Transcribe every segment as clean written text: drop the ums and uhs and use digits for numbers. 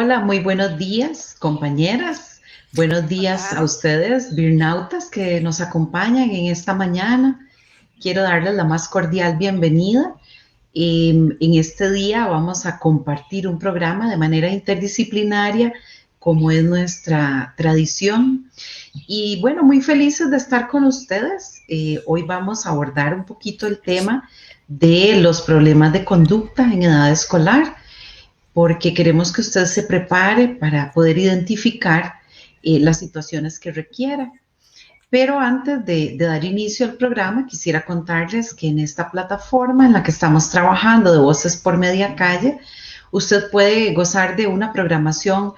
Hola, muy buenos días, compañeras. Buenos días a Hola, ustedes, birnautas que nos acompañan en esta mañana. Quiero darles la más cordial bienvenida. En este día vamos a compartir un programa de manera interdisciplinaria, como es nuestra tradición. Y bueno, muy felices de estar con ustedes. Hoy vamos a abordar un poquito el tema de los problemas de conducta en edad escolar porque queremos que usted se prepare para poder identificar las situaciones que requiera. Pero antes de dar inicio al programa, quisiera contarles que en esta plataforma en la que estamos trabajando de Voces por Media Calle, usted puede gozar de una programación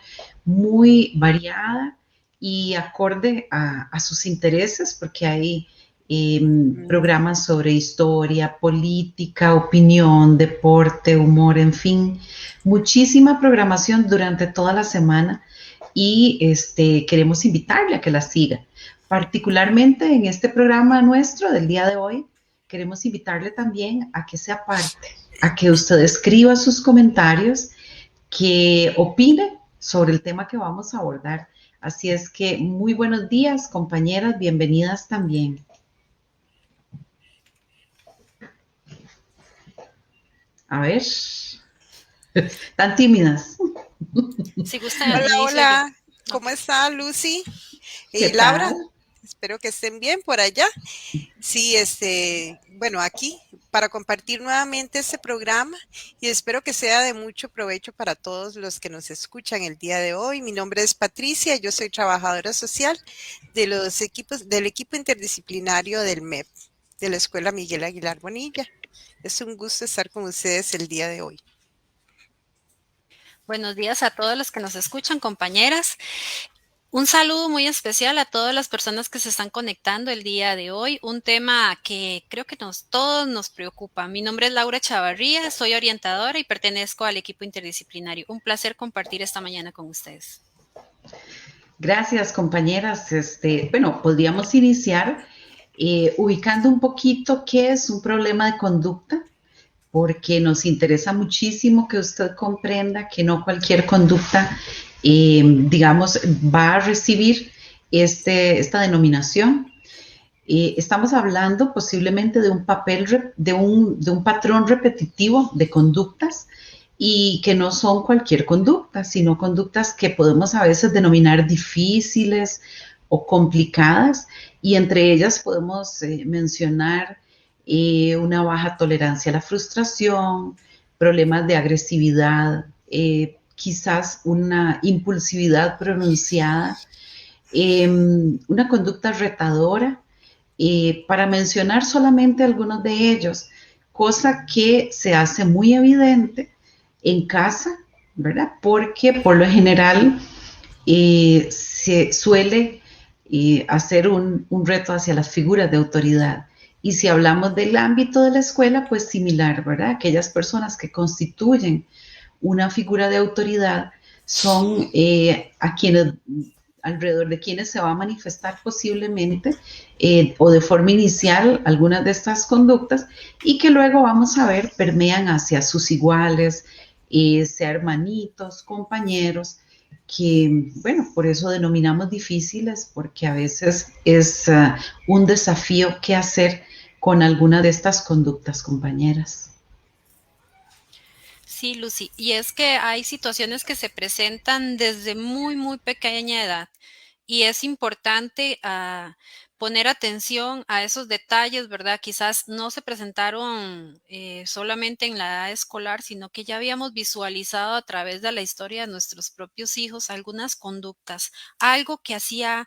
muy variada y acorde a sus intereses, porque hay programas sobre historia, política, opinión, deporte, humor, en fin, muchísima programación durante toda la semana y queremos invitarle a que la siga. Particularmente en este programa nuestro del día de hoy, queremos invitarle también a que sea parte, a que usted escriba sus comentarios, que opine sobre el tema que vamos a abordar. Así es que muy buenos días, compañeras, bienvenidas también. A ver, tan tímidas. Si gustan, hola, inicio yo. hola. ¿Cómo Ok. está Lucy ¿Qué y Laura? tal? Espero que estén bien por allá. Sí, bueno, aquí para compartir nuevamente este programa y espero que sea de mucho provecho para todos los que nos escuchan el día de hoy. Mi nombre es Patricia, yo soy trabajadora social del equipo interdisciplinario del MEP, de la Escuela Miguel Aguilar Bonilla. Es un gusto estar con ustedes el día de hoy. Buenos días a todos los que nos escuchan, compañeras. Un saludo muy especial a todas las personas que se están conectando el día de hoy. Un tema que creo que todos nos preocupa. Mi nombre es Laura Chavarría, soy orientadora y pertenezco al equipo interdisciplinario. Un placer compartir esta mañana con ustedes. Gracias, compañeras. Bueno, podríamos iniciar ubicando un poquito qué es un problema de conducta, porque nos interesa muchísimo que usted comprenda que no cualquier conducta, digamos, va a recibir esta denominación. Estamos hablando posiblemente de un papel, de un patrón repetitivo de conductas y que no son cualquier conducta, sino conductas que podemos a veces denominar difíciles o complicadas, y entre ellas podemos mencionar una baja tolerancia a la frustración, problemas de agresividad, quizás una impulsividad pronunciada, una conducta retadora, para mencionar solamente algunos de ellos, cosa que se hace muy evidente en casa, ¿verdad? Porque por lo general se suele hacer un reto hacia las figuras de autoridad. Y si hablamos del ámbito de la escuela, pues similar, ¿verdad? Aquellas personas que constituyen una figura de autoridad son a quienes alrededor de quienes se va a manifestar posiblemente o de forma inicial algunas de estas conductas y que luego vamos a ver permean hacia sus iguales, sea hermanitos, compañeros, que bueno, por eso denominamos difíciles, porque a veces es un desafío qué hacer con alguna de estas conductas, compañeras. Sí, Lucy, y es que hay situaciones que se presentan desde muy pequeña edad y es importante poner atención a esos detalles, ¿verdad? Quizás no se presentaron solamente en la edad escolar, sino que ya habíamos visualizado a través de la historia de nuestros propios hijos algunas conductas, algo que hacía,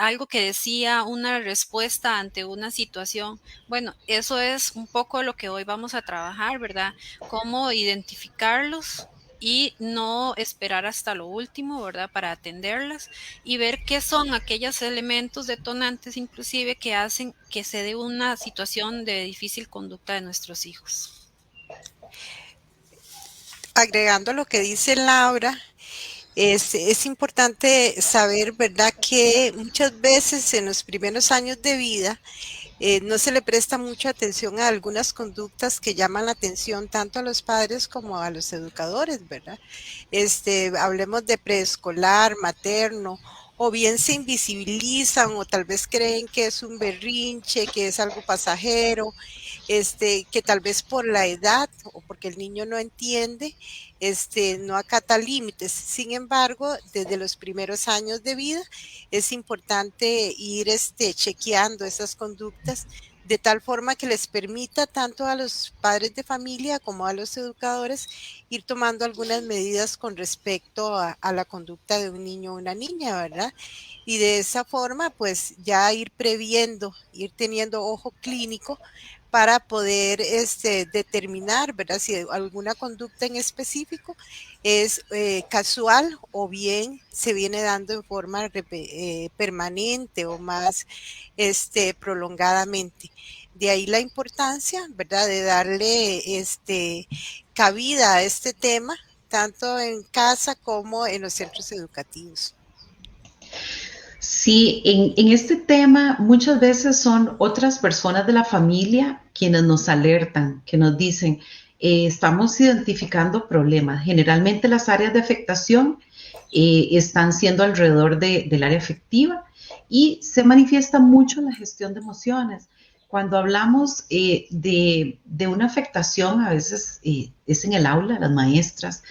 algo que decía, una respuesta ante una situación. Bueno, eso es un poco lo que hoy vamos a trabajar, ¿verdad? Cómo identificarlos y no esperar hasta lo último, ¿verdad? Para atenderlas y ver qué son aquellos elementos detonantes inclusive que hacen que se dé una situación de difícil conducta de nuestros hijos. Agregando lo que dice Laura, es importante saber, ¿verdad?, que muchas veces en los primeros años de vida no se le presta mucha atención a algunas conductas que llaman la atención tanto a los padres como a los educadores, ¿verdad? Hablemos de preescolar, materno, o bien se invisibilizan o tal vez creen que es un berrinche, que es algo pasajero, que tal vez por la edad o porque el niño no entiende, no acata límites. Sin embargo, desde los primeros años de vida es importante ir chequeando esas conductas de tal forma que les permita tanto a los padres de familia como a los educadores ir tomando algunas medidas con respecto a la conducta de un niño o una niña, ¿verdad? Y de esa forma, pues ya ir previendo, ir teniendo ojo clínico para poder determinar, ¿verdad? Si alguna conducta en específico es casual o bien se viene dando en forma permanente o más prolongadamente. De ahí la importancia, ¿verdad? De darle cabida a este tema, tanto en casa como en los centros educativos. Sí, en este tema muchas veces son otras personas de la familia quienes nos alertan, que nos dicen, estamos identificando problemas. Generalmente las áreas de afectación están siendo alrededor del área afectiva y se manifiesta mucho en la gestión de emociones. Cuando hablamos de una afectación, a veces es en el aula, las maestras,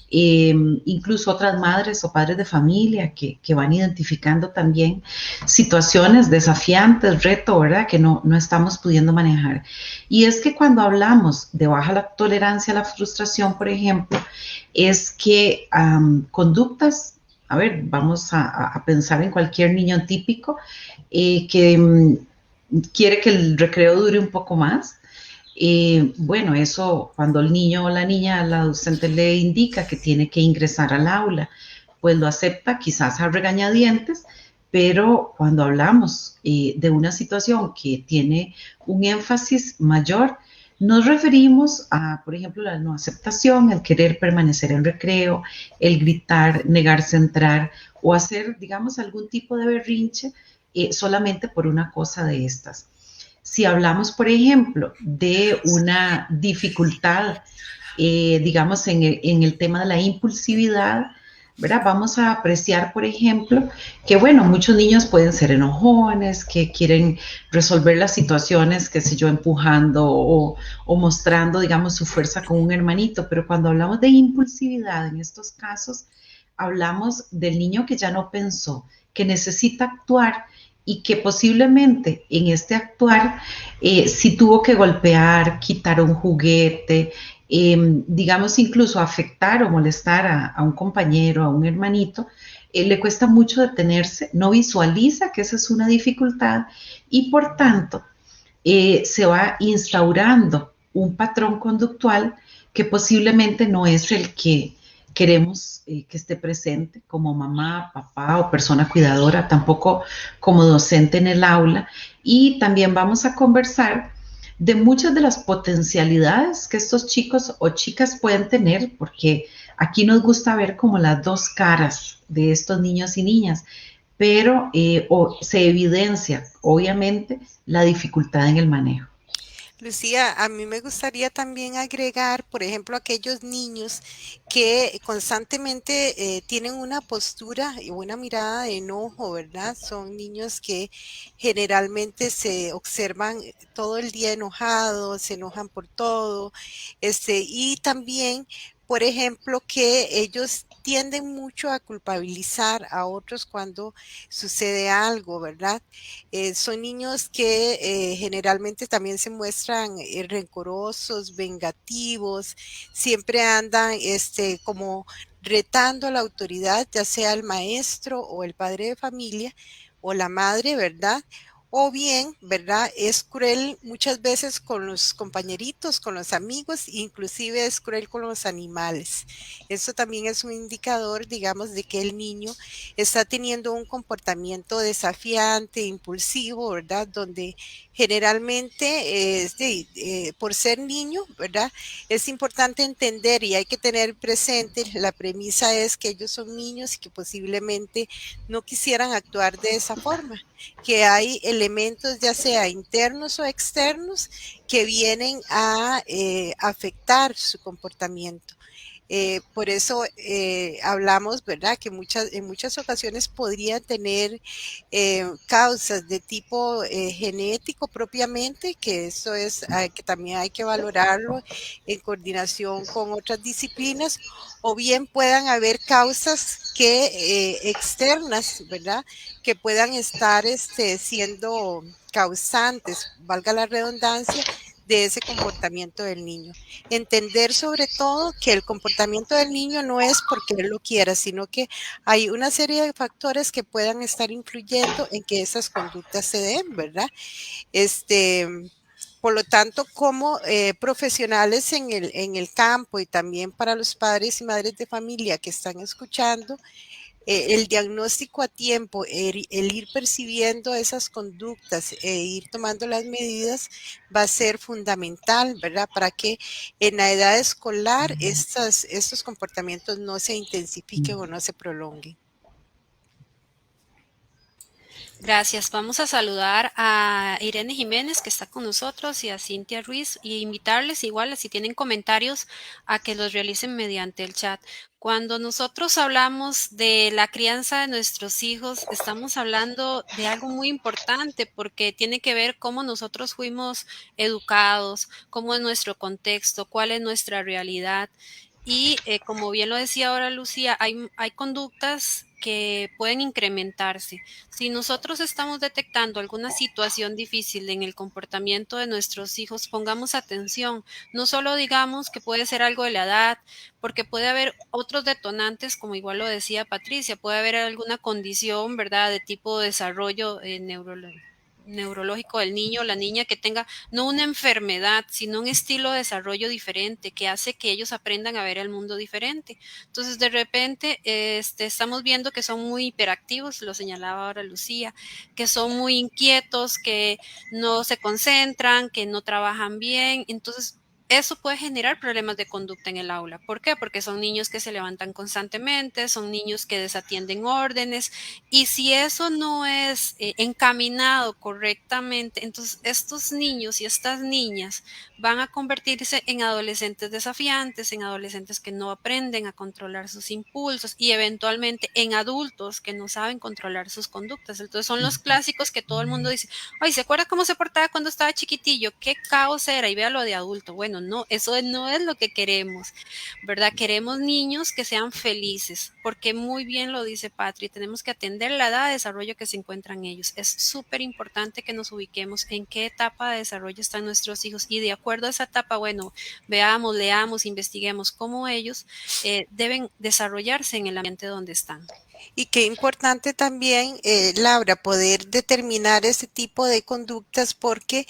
incluso otras madres o padres de familia que van identificando también situaciones desafiantes, reto, ¿verdad? Que no estamos pudiendo manejar. Y es que cuando hablamos de baja la tolerancia a la frustración, por ejemplo, es que conductas, a ver, vamos a pensar en cualquier niño típico que quiere que el recreo dure un poco más. Bueno, eso cuando el niño o la niña, la docente le indica que tiene que ingresar al aula, pues lo acepta quizás a regañadientes, pero cuando hablamos de una situación que tiene un énfasis mayor, nos referimos a, por ejemplo, la no aceptación, el querer permanecer en recreo, el gritar, negarse a entrar o hacer, digamos, algún tipo de berrinche solamente por una cosa de estas. Si hablamos, por ejemplo, de una dificultad, digamos, en el tema de la impulsividad, ¿verdad? Vamos a apreciar, por ejemplo, que, bueno, muchos niños pueden ser enojones, que quieren resolver las situaciones, qué sé yo, empujando o mostrando, digamos, su fuerza con un hermanito, pero cuando hablamos de impulsividad en estos casos, hablamos del niño que ya no pensó, que necesita actuar y que posiblemente en este actuar si tuvo que golpear, quitar un juguete, digamos incluso afectar o molestar a un compañero, a un hermanito, le cuesta mucho detenerse, no visualiza que esa es una dificultad y por tanto se va instaurando un patrón conductual que posiblemente no es el que queremos que esté presente como mamá, papá o persona cuidadora, tampoco como docente en el aula. Y también vamos a conversar de muchas de las potencialidades que estos chicos o chicas pueden tener, porque aquí nos gusta ver como las dos caras de estos niños y niñas, pero se evidencia, obviamente, la dificultad en el manejo. Lucía, a mí me gustaría también agregar, por ejemplo, aquellos niños que constantemente tienen una postura y una mirada de enojo, ¿verdad? Son niños que generalmente se observan todo el día enojados, se enojan por todo, y también, por ejemplo, que ellos tienden mucho a culpabilizar a otros cuando sucede algo, ¿verdad? Son niños que generalmente también se muestran rencorosos, vengativos, siempre andan como retando a la autoridad, ya sea el maestro o el padre de familia o la madre, ¿verdad? O bien, ¿verdad? Es cruel muchas veces con los compañeritos, con los amigos, inclusive es cruel con los animales. Eso también es un indicador, digamos, de que el niño está teniendo un comportamiento desafiante, impulsivo, ¿verdad? Donde Generalmente, por ser niño, ¿verdad? Es importante entender y hay que tener presente, la premisa es que ellos son niños y que posiblemente no quisieran actuar de esa forma, que hay elementos ya sea internos o externos que vienen a afectar su comportamiento. Por eso hablamos, ¿verdad?, que en muchas ocasiones podría tener causas de tipo genético propiamente, que eso es que también hay que valorarlo en coordinación con otras disciplinas, o bien puedan haber causas que externas, ¿verdad?, que puedan estar siendo causantes, valga la redundancia, de ese comportamiento del niño. Entender sobre todo que el comportamiento del niño no es porque él lo quiera, sino que hay una serie de factores que puedan estar influyendo en que esas conductas se den, ¿verdad? Este, por lo tanto, como profesionales en el campo y también para los padres y madres de familia que están escuchando, el diagnóstico a tiempo, el ir percibiendo esas conductas e ir tomando las medidas va a ser fundamental, ¿verdad? Para que en la edad escolar estos comportamientos no se intensifiquen o no se prolonguen. Gracias. Vamos a saludar a Irene Jiménez, que está con nosotros, y a Cintia Ruiz, y invitarles igual, si tienen comentarios, a que los realicen mediante el chat. Cuando nosotros hablamos de la crianza de nuestros hijos, estamos hablando de algo muy importante porque tiene que ver cómo nosotros fuimos educados, cómo es nuestro contexto, cuál es nuestra realidad. Y como bien lo decía ahora Lucía, hay conductas que pueden incrementarse. Si nosotros estamos detectando alguna situación difícil en el comportamiento de nuestros hijos, pongamos atención. No solo digamos que puede ser algo de la edad, porque puede haber otros detonantes, como igual lo decía Patricia, puede haber alguna condición, ¿verdad?, de tipo de desarrollo neurológico del niño o la niña que tenga no una enfermedad, sino un estilo de desarrollo diferente que hace que ellos aprendan a ver el mundo diferente. Entonces, de repente, estamos viendo que son muy hiperactivos, lo señalaba ahora Lucía, que son muy inquietos, que no se concentran, que no trabajan bien. Entonces, eso puede generar problemas de conducta en el aula. ¿Por qué? Porque son niños que se levantan constantemente, son niños que desatienden órdenes, y si eso no es encaminado correctamente, entonces estos niños y estas niñas van a convertirse en adolescentes desafiantes, en adolescentes que no aprenden a controlar sus impulsos y eventualmente en adultos que no saben controlar sus conductas. Entonces son los clásicos que todo el mundo dice, ay, ¿se acuerda cómo se portaba cuando estaba chiquitillo? ¿Qué caos era? Y véalo de adulto. Bueno, no, eso no es lo que queremos, ¿verdad? Queremos niños que sean felices, porque muy bien lo dice Patri, tenemos que atender la edad de desarrollo que se encuentran ellos. Es súper importante que nos ubiquemos en qué etapa de desarrollo están nuestros hijos y de acuerdo a esa etapa, bueno, veamos, leamos, investiguemos cómo ellos deben desarrollarse en el ambiente donde están. Y qué importante también, Laura, poder determinar ese tipo de conductas porque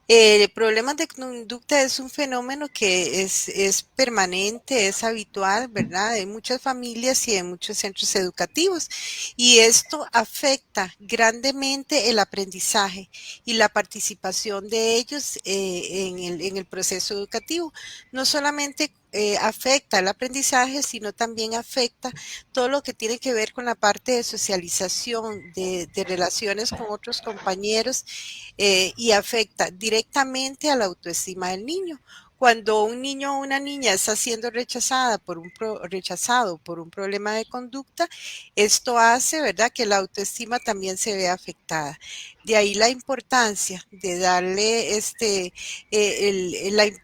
el problema de conducta es un fenómeno que es permanente, es habitual, ¿verdad? En muchas familias y en muchos centros educativos. Y esto afecta grandemente el aprendizaje y la participación de ellos en el proceso educativo. No solamente afecta el aprendizaje, sino también afecta todo lo que tiene que ver con la parte de socialización, de relaciones con otros compañeros y afecta directamente a la autoestima del niño. Cuando un niño o una niña está siendo rechazado por un problema de conducta, esto hace, ¿verdad?, que la autoestima también se vea afectada. De ahí la importancia de darle el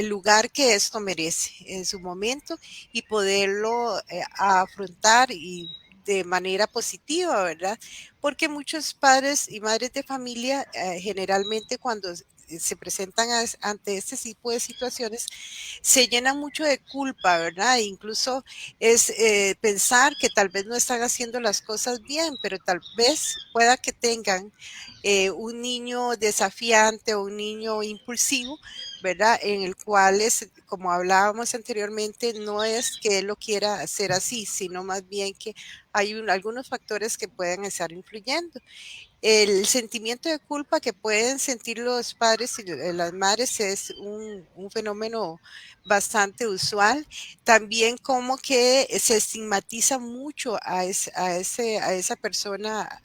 lugar que esto merece en su momento y poderlo afrontar y de manera positiva, ¿verdad? Porque muchos padres y madres de familia generalmente cuando se presentan ante este tipo de situaciones se llenan mucho de culpa, ¿verdad? E incluso es pensar que tal vez no están haciendo las cosas bien, pero tal vez pueda que tengan un niño desafiante o un niño impulsivo, ¿verdad? En el cual es, como hablábamos anteriormente, no es que él lo quiera hacer así, sino más bien que hay algunos factores que pueden estar influyendo. El sentimiento de culpa que pueden sentir los padres y las madres es un fenómeno bastante usual. También como que se estigmatiza mucho a esa persona,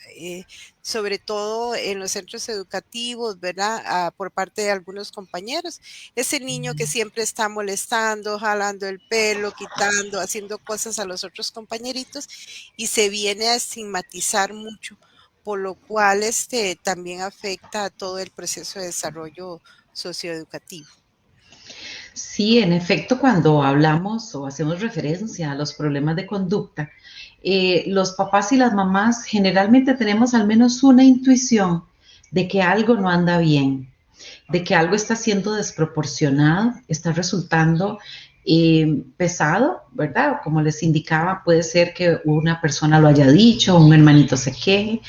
sobre todo en los centros educativos, ¿verdad? Por parte de algunos compañeros. Ese niño que siempre está molestando, jalando el pelo, quitando, haciendo cosas a los otros compañeritos, y se viene a estigmatizar mucho, por lo cual también afecta a todo el proceso de desarrollo socioeducativo. Sí, en efecto, cuando hablamos o hacemos referencia a los problemas de conducta, los papás y las mamás generalmente tenemos al menos una intuición de que algo no anda bien, de que algo está siendo desproporcionado, está resultando pesado, ¿verdad? Como les indicaba, puede ser que una persona lo haya dicho, un hermanito se queje.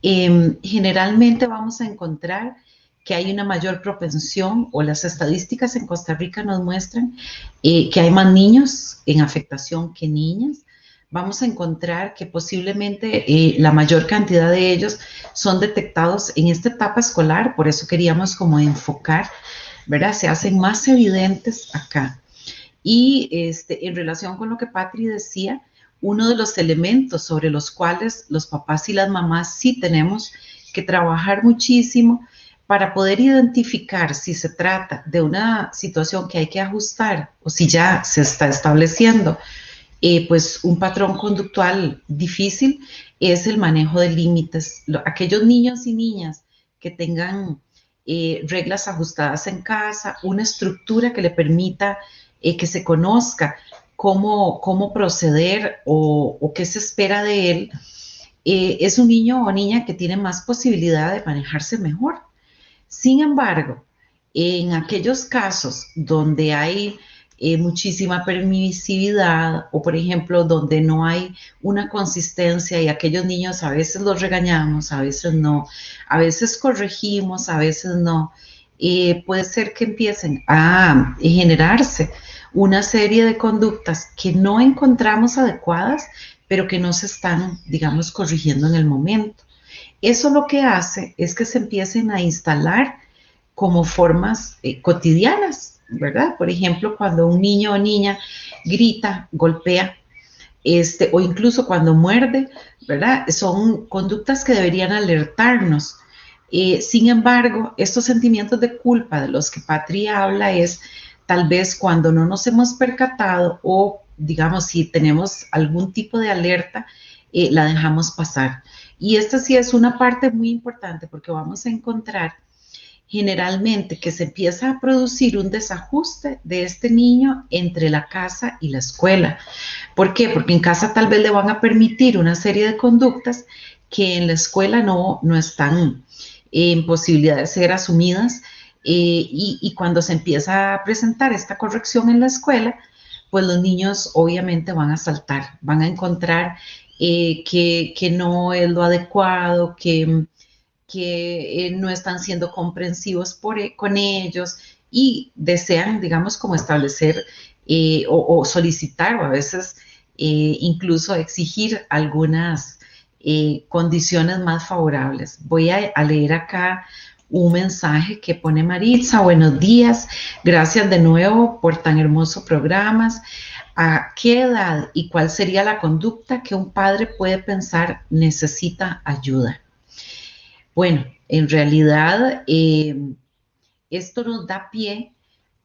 Generalmente vamos a encontrar que hay una mayor propensión, o las estadísticas en Costa Rica nos muestran que hay más niños en afectación que niñas. Vamos a encontrar que posiblemente la mayor cantidad de ellos son detectados en esta etapa escolar, por eso queríamos como enfocar, ¿verdad? Se hacen más evidentes acá. Y en relación con lo que Patri decía, uno de los elementos sobre los cuales los papás y las mamás sí tenemos que trabajar muchísimo para poder identificar si se trata de una situación que hay que ajustar o si ya se está estableciendo pues un patrón conductual difícil, es el manejo de límites. Aquellos niños y niñas que tengan reglas ajustadas en casa, una estructura que le permita que se conozca cómo proceder o qué se espera de él, es un niño o niña que tiene más posibilidad de manejarse mejor. Sin embargo, en aquellos casos donde hay muchísima permisividad o, por ejemplo, donde no hay una consistencia y aquellos niños a veces los regañamos, a veces no, a veces corregimos, a veces no, puede ser que empiecen a generarse una serie de conductas que no encontramos adecuadas, pero que no se están, digamos, corrigiendo en el momento. Eso lo que hace es que se empiecen a instalar como formas cotidianas, ¿verdad? Por ejemplo, cuando un niño o niña grita, golpea, o incluso cuando muerde, ¿verdad? Son conductas que deberían alertarnos. Sin embargo, estos sentimientos de culpa de los que Patri habla es tal vez cuando no nos hemos percatado o, digamos, si tenemos algún tipo de alerta, la dejamos pasar. Y esta sí es una parte muy importante porque vamos a encontrar generalmente que se empieza a producir un desajuste de este niño entre la casa y la escuela. ¿Por qué? Porque en casa tal vez le van a permitir una serie de conductas que en la escuela no están en posibilidad de ser asumidas, y cuando se empieza a presentar esta corrección en la escuela, pues los niños obviamente van a saltar, van a encontrar que no es lo adecuado, que no están siendo comprensivos con ellos y desean, digamos, como establecer o solicitar o a veces incluso exigir algunas condiciones más favorables. Voy a leer acá un mensaje que pone Maritza. Buenos días, gracias de nuevo por tan hermoso programas. ¿A qué edad y cuál sería la conducta que un padre puede pensar necesita ayuda? Bueno, en realidad esto nos da pie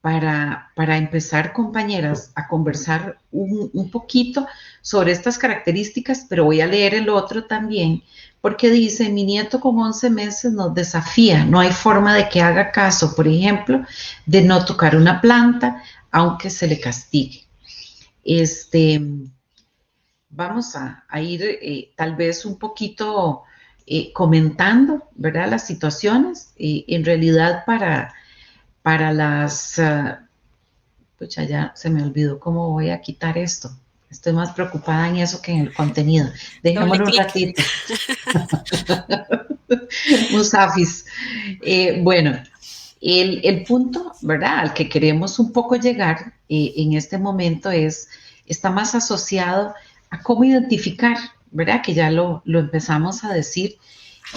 para empezar, compañeras, a conversar un poquito sobre estas características, pero voy a leer el otro también, porque dice, mi nieto con 11 meses nos desafía, no hay forma de que haga caso, por ejemplo, de no tocar una planta, aunque se le castigue. Vamos a ir tal vez un poquito comentando, ¿verdad?, las situaciones, en realidad para las... pucha, ya se me olvidó cómo voy a quitar esto. Estoy más preocupada en eso que en el contenido. Dejémoslo un ratito. Musafis. Bueno, el punto, ¿verdad?, al que queremos un poco llegar en este momento está más asociado a cómo identificar, ¿verdad?, que ya lo empezamos a decir,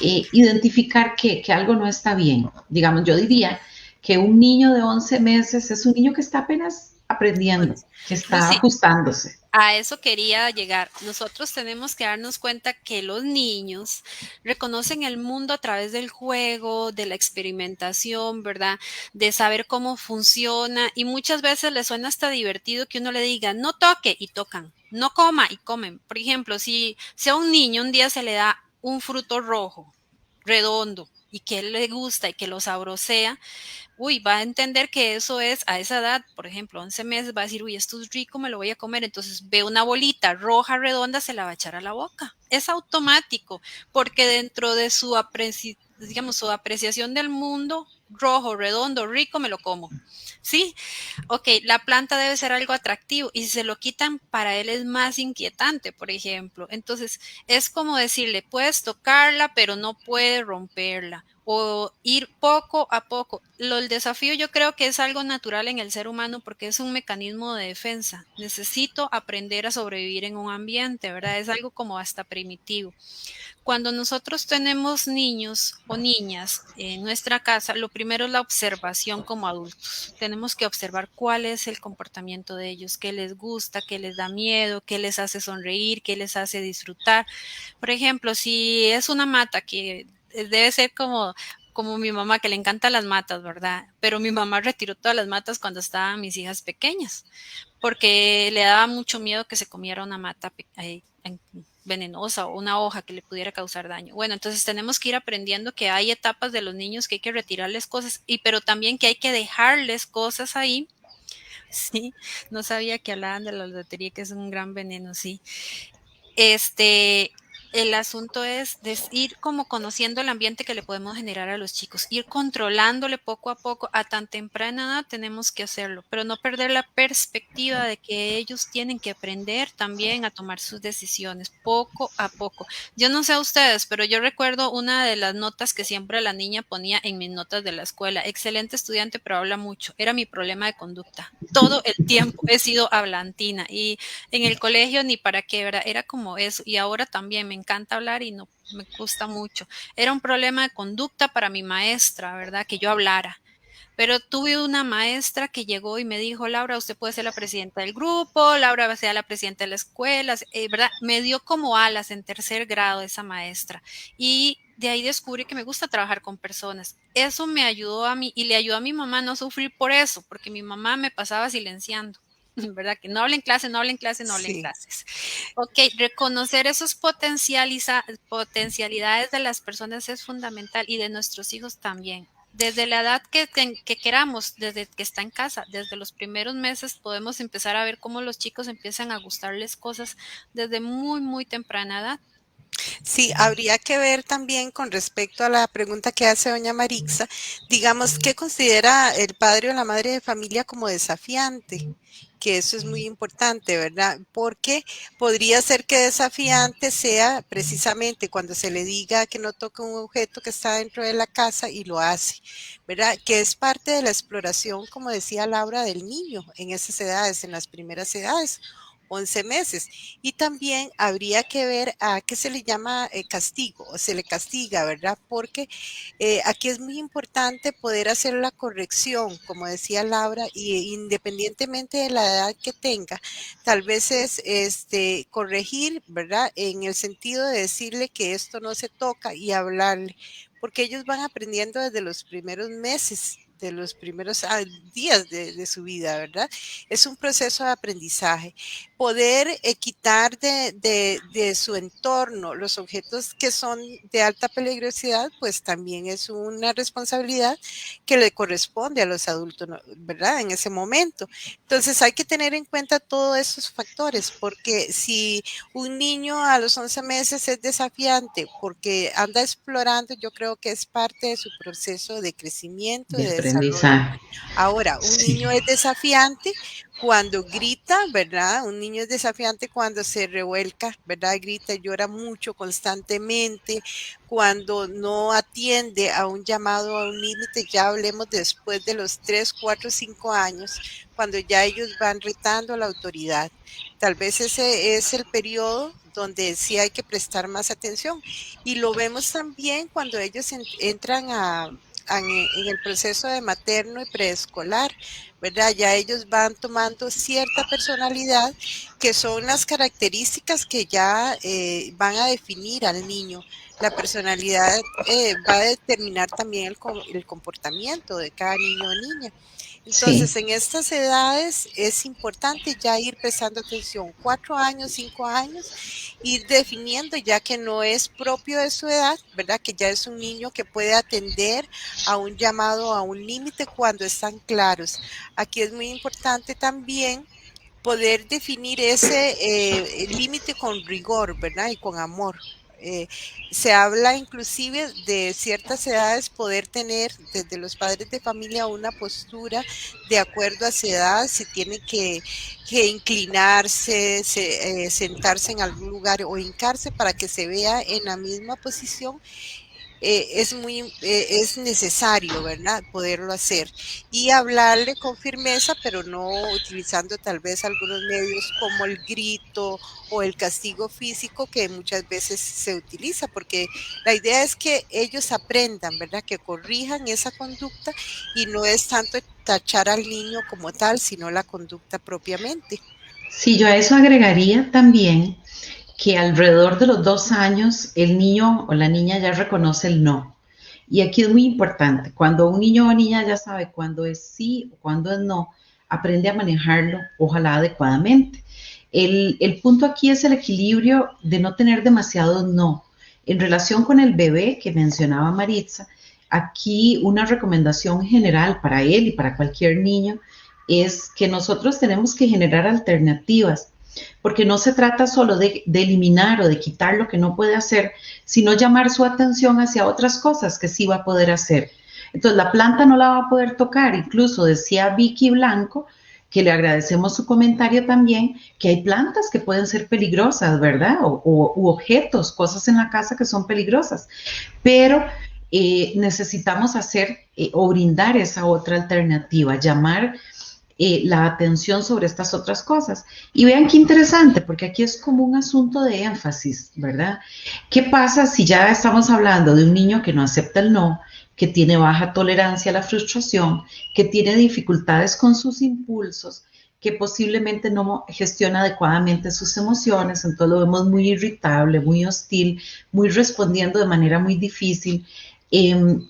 identificar que algo no está bien. Digamos, yo diría que un niño de 11 meses es un niño que está apenas aprendiendo, que está Lucy, ajustándose. a eso quería llegar. Nosotros tenemos que darnos cuenta que los niños reconocen el mundo a través del juego, de la experimentación, ¿verdad? De saber cómo funciona y muchas veces les suena hasta divertido que uno le diga, no toque y tocan, no coma y comen. Por ejemplo, si a un niño un día se le da un fruto rojo, redondo, y que él le gusta y que lo sabrosea, uy, va a entender que eso es a esa edad, por ejemplo, 11 meses, va a decir, uy, esto es rico, me lo voy a comer. Entonces ve una bolita roja, redonda, se la va a echar a la boca. Es automático, porque dentro de su, digamos, su apreciación del mundo, rojo, redondo, rico, me lo como. Sí, ok, la planta debe ser algo atractivo y si se lo quitan, para él es más inquietante, por ejemplo. Entonces, es como decirle, puedes tocarla, pero no puedes romperla o ir poco a poco. El desafío yo creo que es algo natural en el ser humano porque es un mecanismo de defensa. Necesito aprender a sobrevivir en un ambiente, ¿verdad? Es algo como hasta primitivo. Cuando nosotros tenemos niños o niñas en nuestra casa, lo primero es la observación como adultos. Tenemos que observar cuál es el comportamiento de ellos, qué les gusta, qué les da miedo, qué les hace sonreír, qué les hace disfrutar. Por ejemplo, si es una mata que debe ser como mi mamá, que le encantan las matas, ¿verdad? Pero mi mamá retiró todas las matas cuando estaban mis hijas pequeñas, porque le daba mucho miedo que se comiera una mata venenosa o una hoja que le pudiera causar daño. Bueno, entonces tenemos que ir aprendiendo que hay etapas de los niños que hay que retirarles cosas, pero también que hay que dejarles cosas ahí. Sí, no sabía que hablaban de la lotería, que es un gran veneno, sí. Este, el asunto es ir como conociendo el ambiente que le podemos generar a los chicos, ir controlándole poco a poco. A tan temprana edad tenemos que hacerlo, pero no perder la perspectiva de que ellos tienen que aprender también a tomar sus decisiones poco a poco. Yo no sé a ustedes, pero yo recuerdo una de las notas que siempre la niña ponía en mis notas de la escuela: excelente estudiante, pero habla mucho. Era mi problema de conducta. Todo el tiempo he sido hablantina y en el colegio ni para qué, ¿verdad? Era como eso. Y ahora también me encanta hablar y no me gusta mucho. Era un problema de conducta para mi maestra, ¿verdad? Que yo hablara. Pero tuve una maestra que llegó y me dijo, Laura, usted puede ser la presidenta del grupo, Laura va a ser la presidenta de la escuela, ¿verdad? Me dio como alas en tercer grado esa maestra. Y de ahí descubrí que me gusta trabajar con personas. Eso me ayudó a mí y le ayudó a mi mamá a no sufrir por eso, porque mi mamá me pasaba silenciando. ¿Verdad? Que no hablen clase, no hablen clase, no hablen Sí. clases. Ok, reconocer esos potencialidades de las personas es fundamental y de nuestros hijos también. Desde la edad que queramos, desde que está en casa, desde los primeros meses, podemos empezar a ver cómo los chicos empiezan a gustarles cosas desde muy, muy temprana edad. Sí, habría que ver también con respecto a la pregunta que hace doña Marixa, digamos, ¿qué considera el padre o la madre de familia como desafiante? Que eso es muy importante, ¿verdad? Porque podría ser que desafiante sea precisamente cuando se le diga que no toque un objeto que está dentro de la casa y lo hace, ¿verdad? Que es parte de la exploración, como decía Laura, del niño en esas edades, en las primeras edades. 11 meses. Y también habría que ver a qué se le llama castigo, o se le castiga, ¿verdad? Porque aquí es muy importante poder hacer la corrección, como decía Laura, y independientemente de la edad que tenga, tal vez es corregir, ¿verdad? En el sentido de decirle que esto no se toca y hablarle, porque ellos van aprendiendo desde los primeros meses, de los primeros días de su vida, ¿verdad? Es un proceso de aprendizaje. Poder quitar de su entorno los objetos que son de alta peligrosidad, pues también es una responsabilidad que le corresponde a los adultos, ¿verdad? En ese momento. Entonces hay que tener en cuenta todos esos factores, porque si un niño a los 11 meses es desafiante porque anda explorando, yo creo que es parte de su proceso de crecimiento, De de desarrollo. aprendizaje. Ahora, un Sí. niño es desafiante cuando grita, ¿verdad? Un niño es desafiante cuando se revuelca, ¿verdad? Grita, llora mucho constantemente, cuando no atiende a un llamado, a un límite, ya hablemos después de los 3, 4, 5 años, cuando ya ellos van retando a la autoridad. tal vez ese es el periodo donde sí hay que prestar más atención. Y lo vemos también cuando ellos entran en el proceso de materno y preescolar, ¿verdad? Ya ellos van tomando cierta personalidad que son las características que ya van a definir al niño. La personalidad va a determinar también el comportamiento de cada niño o niña. Sí. Entonces, en estas edades es importante ya ir prestando atención, 4 años, 5 años, ir definiendo ya que no es propio de su edad, ¿verdad? Que ya es un niño que puede atender a un llamado, a un límite cuando están claros. Aquí es muy importante también poder definir ese límite con rigor, ¿verdad? Y con amor. Eh, Se habla inclusive de ciertas edades poder tener desde los padres de familia una postura de acuerdo a su edad, si tiene que inclinarse, sentarse en algún lugar o hincarse para que se vea en la misma posición es necesario, ¿verdad? Poderlo hacer y hablarle con firmeza, pero no utilizando tal vez algunos medios como el grito o el castigo físico que muchas veces se utiliza, porque la idea es que ellos aprendan, ¿verdad? Que corrijan esa conducta y no es tanto tachar al niño como tal, sino la conducta propiamente. Sí, yo a eso agregaría también que alrededor de los 2 años el niño o la niña ya reconoce el no. Y aquí es muy importante, cuando un niño o niña ya sabe cuándo es sí o cuándo es no, aprende a manejarlo, ojalá adecuadamente. El punto aquí es el equilibrio de no tener demasiado no. En relación con el bebé que mencionaba Maritza, aquí una recomendación general para él y para cualquier niño es que nosotros tenemos que generar alternativas, porque no se trata solo de eliminar o de quitar lo que no puede hacer, sino llamar su atención hacia otras cosas que sí va a poder hacer. Entonces, la planta no la va a poder tocar. Incluso decía Vicky Blanco, que le agradecemos su comentario también, que hay plantas que pueden ser peligrosas, ¿verdad? U objetos, cosas en la casa que son peligrosas. Pero necesitamos hacer o brindar esa otra alternativa, llamar la atención sobre estas otras cosas. Y vean qué interesante, porque aquí es como un asunto de énfasis, ¿verdad? ¿Qué pasa si ya estamos hablando de un niño que no acepta el no, que tiene baja tolerancia a la frustración, que tiene dificultades con sus impulsos, que posiblemente no gestiona adecuadamente sus emociones, entonces lo vemos muy irritable, muy hostil, muy respondiendo de manera muy difícil.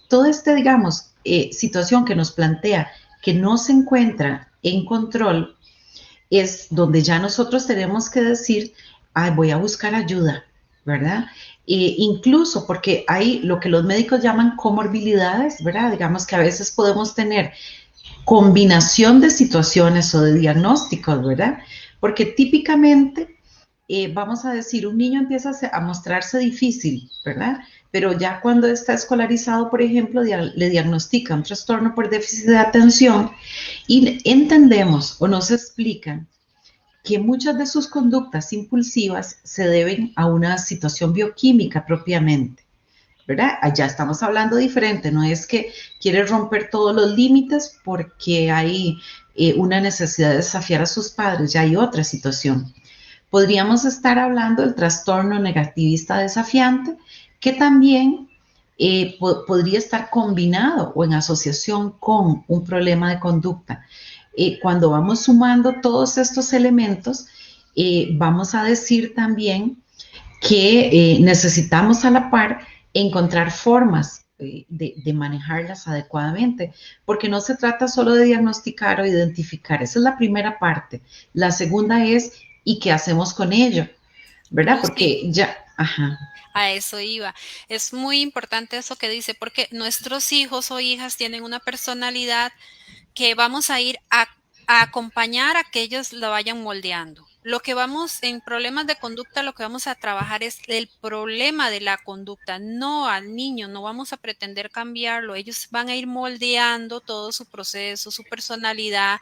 Toda esta, digamos, situación que nos plantea que no se encuentra en control es donde ya nosotros tenemos que decir, ay, voy a buscar ayuda, ¿verdad? Incluso porque hay lo que los médicos llaman comorbilidades, ¿verdad? Digamos que a veces podemos tener combinación de situaciones o de diagnósticos, ¿verdad? Porque típicamente, vamos a decir, un niño empieza a mostrarse difícil, ¿verdad? Pero ya cuando está escolarizado, por ejemplo, le diagnostica un trastorno por déficit de atención y entendemos o nos explican que muchas de sus conductas impulsivas se deben a una situación bioquímica propiamente, ¿verdad? Allá estamos hablando diferente, no es que quiere romper todos los límites porque hay una necesidad de desafiar a sus padres, ya hay otra situación. Podríamos estar hablando del trastorno negativista desafiante, que también podría estar combinado o en asociación con un problema de conducta. Cuando vamos sumando todos estos elementos, vamos a decir también que necesitamos a la par encontrar formas de manejarlas adecuadamente, porque no se trata solo de diagnosticar o identificar, esa es la primera parte. La segunda es, ¿y qué hacemos con ello? ¿Verdad? Lucy, Porque ya, ajá, a eso iba. Es muy importante eso que dice, porque nuestros hijos o hijas tienen una personalidad que vamos a ir a acompañar a que ellos lo vayan moldeando. Lo que vamos en problemas de conducta, lo que vamos a trabajar es el problema de la conducta, no al niño, no vamos a pretender cambiarlo. Ellos van a ir moldeando todo su proceso, su personalidad,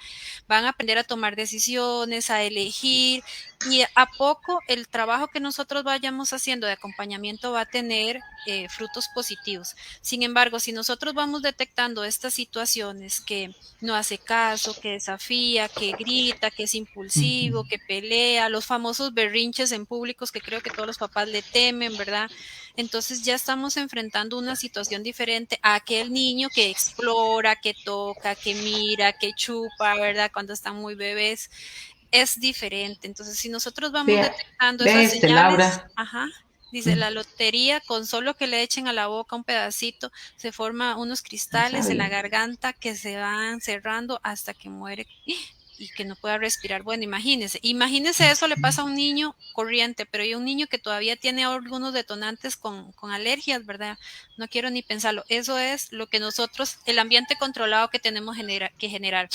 van a aprender a tomar decisiones, a elegir Y a poco el trabajo que nosotros vayamos haciendo de acompañamiento va a tener frutos positivos. Sin embargo, si nosotros vamos detectando estas situaciones que no hace caso, que desafía, que grita, que es impulsivo, que pelea, los famosos berrinches en públicos que creo que todos los papás le temen, ¿verdad? Entonces ya estamos enfrentando una situación diferente a aquel niño que explora, que toca, que mira, que chupa, ¿verdad? Cuando están muy bebés es diferente. Entonces, si nosotros vamos Vea, detectando vea esas señales, Laura. ajá, dice la lotería, con solo que le echen a la boca un pedacito, se forman unos No cristales en la sabía. garganta que se van cerrando hasta que muere y que no pueda respirar. Bueno, imagínese eso le pasa a un niño corriente, pero hay un niño que todavía tiene algunos detonantes con alergias, ¿verdad? No quiero ni pensarlo. Eso es lo que nosotros, el ambiente controlado que tenemos que generar.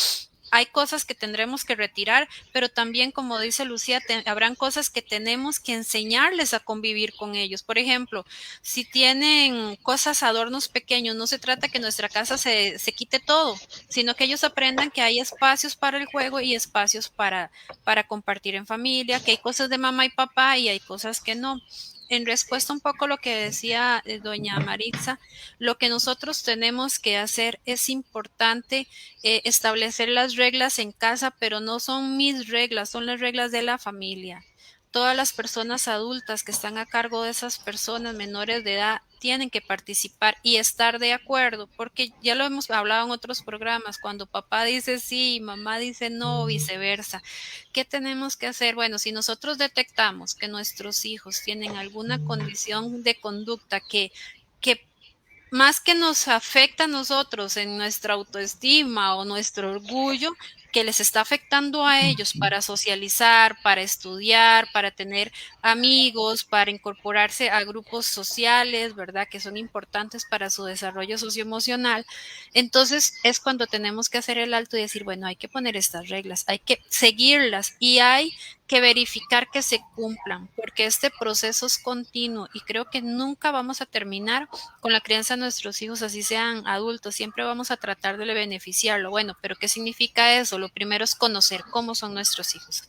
Hay cosas que tendremos que retirar, pero también, como dice Lucía, habrán cosas que tenemos que enseñarles a convivir con ellos. Por ejemplo, si tienen cosas, adornos pequeños, no se trata que nuestra casa se quite todo, sino que ellos aprendan que hay espacios para el juego y espacios para compartir en familia, que hay cosas de mamá y papá y hay cosas que no. En respuesta un poco a lo que decía doña Maritza, lo que nosotros tenemos que hacer es importante establecer las reglas en casa, pero no son mis reglas, son las reglas de la familia. Todas las personas adultas que están a cargo de esas personas menores de edad tienen que participar y estar de acuerdo, porque ya lo hemos hablado en otros programas, cuando papá dice sí, mamá dice no, viceversa. ¿Qué tenemos que hacer? Bueno, si nosotros detectamos que nuestros hijos tienen alguna condición de conducta que más que nos afecta a nosotros en nuestra autoestima o nuestro orgullo, que les está afectando a ellos para socializar, para estudiar, para tener amigos, para incorporarse a grupos sociales, ¿verdad? Que son importantes para su desarrollo socioemocional. Entonces es cuando tenemos que hacer el alto y decir, bueno, hay que poner estas reglas, hay que seguirlas y hay que verificar que se cumplan, porque este proceso es continuo y creo que nunca vamos a terminar con la crianza de nuestros hijos, así sean adultos, siempre vamos a tratar de beneficiarlo. Bueno, pero ¿qué significa eso? Lo primero es conocer cómo son nuestros hijos,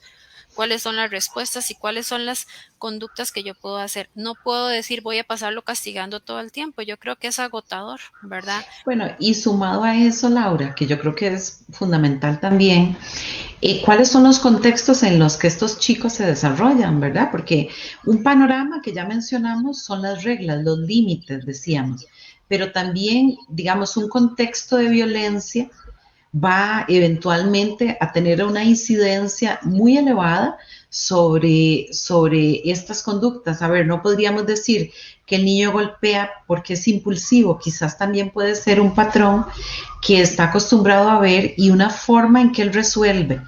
cuáles son las respuestas y cuáles son las conductas que yo puedo hacer. No puedo decir voy a pasarlo castigando todo el tiempo, yo creo que es agotador, ¿verdad? Bueno, y sumado a eso, Laura, que yo creo que es fundamental también, ¿cuáles son los contextos en los que estos chicos se desarrollan, verdad? Porque un panorama que ya mencionamos son las reglas, los límites, decíamos, pero también, digamos, un contexto de violencia va eventualmente a tener una incidencia muy elevada sobre estas conductas. A ver, no podríamos decir que el niño golpea porque es impulsivo, quizás también puede ser un patrón que está acostumbrado a ver y una forma en que él resuelve,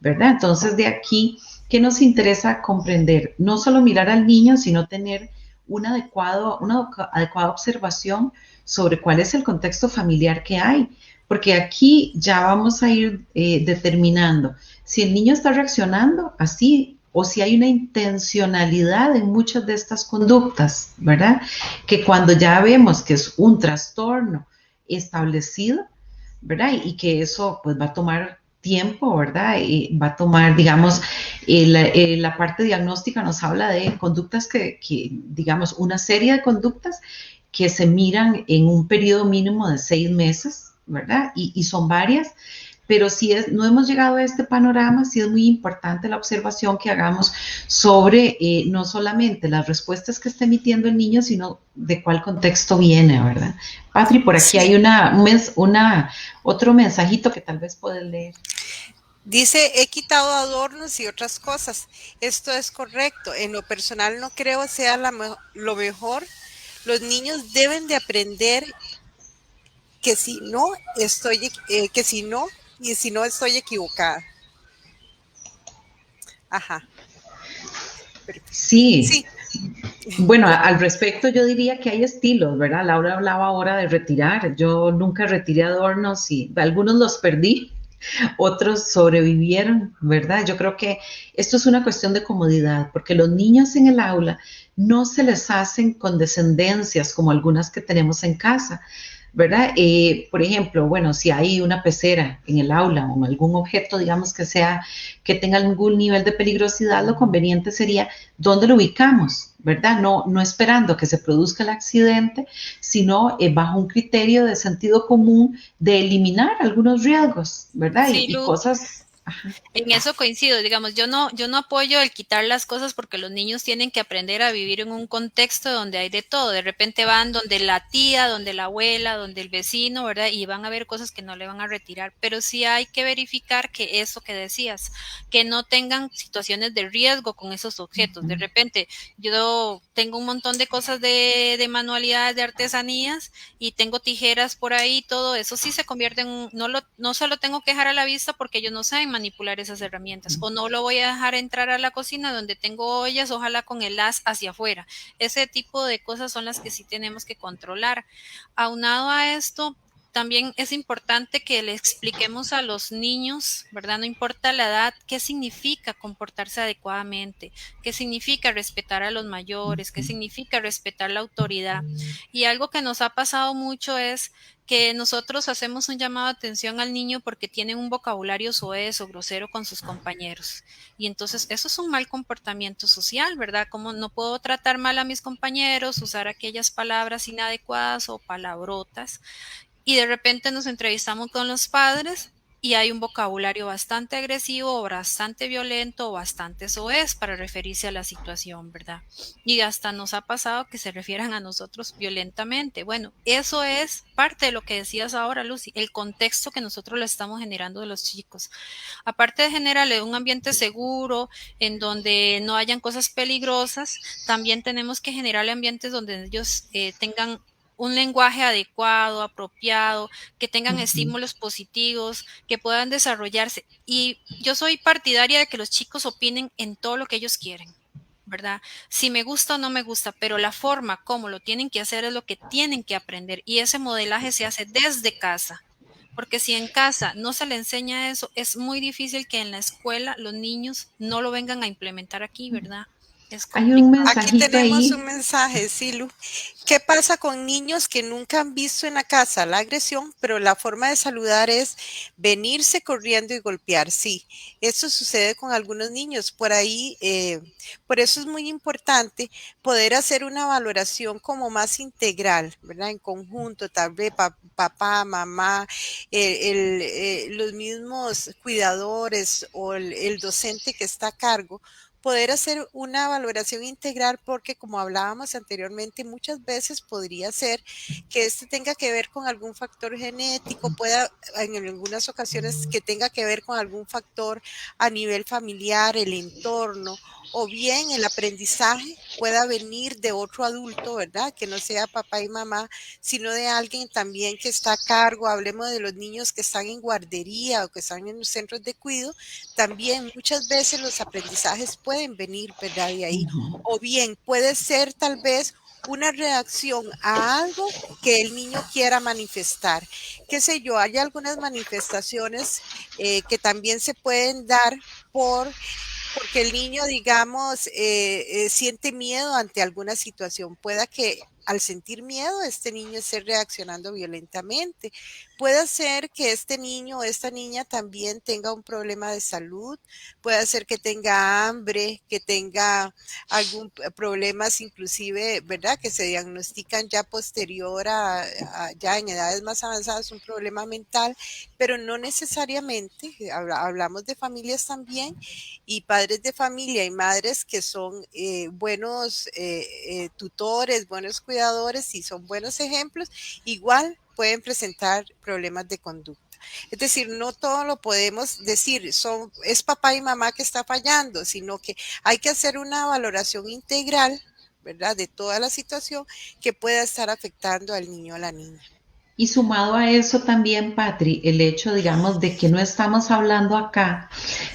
¿verdad? Entonces, de aquí, ¿qué nos interesa comprender? No solo mirar al niño, sino tener una adecuada observación sobre cuál es el contexto familiar que hay, porque aquí ya vamos a ir determinando si el niño está reaccionando así o si hay una intencionalidad en muchas de estas conductas, ¿verdad? Que cuando ya vemos que es un trastorno establecido, ¿verdad? Y que eso pues va a tomar tiempo, ¿verdad? Y va a tomar, digamos, la parte diagnóstica nos habla de conductas digamos, una serie de conductas que se miran en un periodo mínimo de 6 meses, ¿verdad? Y son varias, pero no hemos llegado a este panorama, sí es muy importante la observación que hagamos sobre no solamente las respuestas que está emitiendo el niño, sino de cuál contexto viene, ¿verdad? Patri, por aquí Sí. hay otro mensajito que tal vez puedes leer. Dice, he quitado adornos y otras cosas. Esto es correcto. En lo personal no creo sea lo mejor. Los niños deben de aprender que si no y si no estoy equivocada. Ajá. Sí, Sí, bueno, al respecto yo diría que hay estilos, ¿verdad? Laura hablaba ahora de retirar. Yo nunca retiré adornos y algunos los perdí, otros sobrevivieron, ¿verdad? Yo creo que esto es una cuestión de comodidad, porque los niños en el aula no se les hacen condescendencias como algunas que tenemos en casa. ¿verdad? Por ejemplo, bueno, si hay una pecera en el aula o algún objeto, digamos que tenga algún nivel de peligrosidad, lo conveniente sería dónde lo ubicamos, ¿verdad? No esperando que se produzca el accidente, sino bajo un criterio de sentido común de eliminar algunos riesgos, ¿verdad? Sí, Y Lu, cosas. Ajá. en eso coincido, digamos, yo no apoyo el quitar las cosas porque los niños tienen que aprender a vivir en un contexto donde hay de todo. De repente van donde la tía, donde la abuela, donde el vecino, ¿verdad? Y van a ver cosas que no le van a retirar. Pero sí hay que verificar que eso que decías, que no tengan situaciones de riesgo con esos objetos. De repente, yo tengo un montón de cosas de manualidades, de artesanías, y tengo tijeras por ahí, todo eso sí se convierte en, no se lo tengo que dejar a la vista porque ellos no saben manipular esas herramientas, o no lo voy a dejar entrar a la cocina donde tengo ollas, ojalá con el haz hacia afuera. Ese tipo de cosas son las que sí tenemos que controlar. Aunado a esto, también es importante que le expliquemos a los niños, ¿verdad? No importa la edad, qué significa comportarse adecuadamente, qué significa respetar a los mayores, qué significa respetar la autoridad. Y algo que nos ha pasado mucho es que nosotros hacemos un llamado de atención al niño porque tiene un vocabulario soez o grosero con sus compañeros. Y entonces eso es un mal comportamiento social, ¿verdad? Como no puedo tratar mal a mis compañeros, usar aquellas palabras inadecuadas o palabrotas, y de repente nos entrevistamos con los padres y hay un vocabulario bastante agresivo, o bastante violento, o bastante soez para referirse a la situación, ¿verdad? Y hasta nos ha pasado que se refieran a nosotros violentamente. Bueno, eso es parte de lo que decías ahora, Lucy, el contexto que nosotros le estamos generando de los chicos. Aparte de generarle un ambiente seguro, en donde no hayan cosas peligrosas, también tenemos que generarle ambientes donde ellos tengan un lenguaje adecuado, apropiado, que tengan estímulos positivos, que puedan desarrollarse. Y yo soy partidaria de que los chicos opinen en todo lo que ellos quieren, ¿verdad? Si me gusta o no me gusta, pero la forma como lo tienen que hacer es lo que tienen que aprender, y ese modelaje se hace desde casa. Porque si en casa no se le enseña eso, es muy difícil que en la escuela los niños no lo vengan a implementar aquí, ¿verdad? Es Hay un complicado. Aquí mensajito tenemos un ahí. mensaje, Silu. ¿Qué pasa con niños que nunca han visto en la casa la agresión, pero la forma de saludar es venirse corriendo y golpear? Sí, eso sucede con algunos niños. Por ahí, por eso es muy importante poder hacer una valoración como más integral, ¿verdad? En conjunto, tal vez papá, mamá, los mismos cuidadores o el docente que está a cargo, poder hacer una valoración integral, porque como hablábamos anteriormente, muchas veces podría ser que este tenga que ver con algún factor genético, pueda en algunas ocasiones que tenga que ver con algún factor a nivel familiar, el entorno, o bien el aprendizaje pueda venir de otro adulto, ¿verdad? Que no sea papá y mamá, sino de alguien también que está a cargo. Hablemos de los niños que están en guardería o que están en los centros de cuidado. También muchas veces los aprendizajes pueden venir, ¿verdad? De ahí. O bien puede ser tal vez una reacción a algo que el niño quiera manifestar. Qué sé yo, hay algunas manifestaciones que también se pueden dar porque el niño, digamos, siente miedo ante alguna situación. Pueda que al sentir miedo, este niño esté reaccionando violentamente. Puede ser que este niño o esta niña también tenga un problema de salud, puede ser que tenga hambre, que tenga algún problemas inclusive, ¿verdad? Que se diagnostican ya posterior ya en edades más avanzadas, un problema mental, pero no necesariamente. Hablamos de familias también, y padres de familia y madres que son buenos tutores, buenos cuidadores y son buenos ejemplos, igual pueden presentar problemas de conducta. Es decir, no todo lo podemos decir, es papá y mamá que está fallando, sino que hay que hacer una valoración integral, ¿verdad? De toda la situación que pueda estar afectando al niño o a la niña. Y sumado a eso también, Patri, el hecho, digamos, de que no estamos hablando acá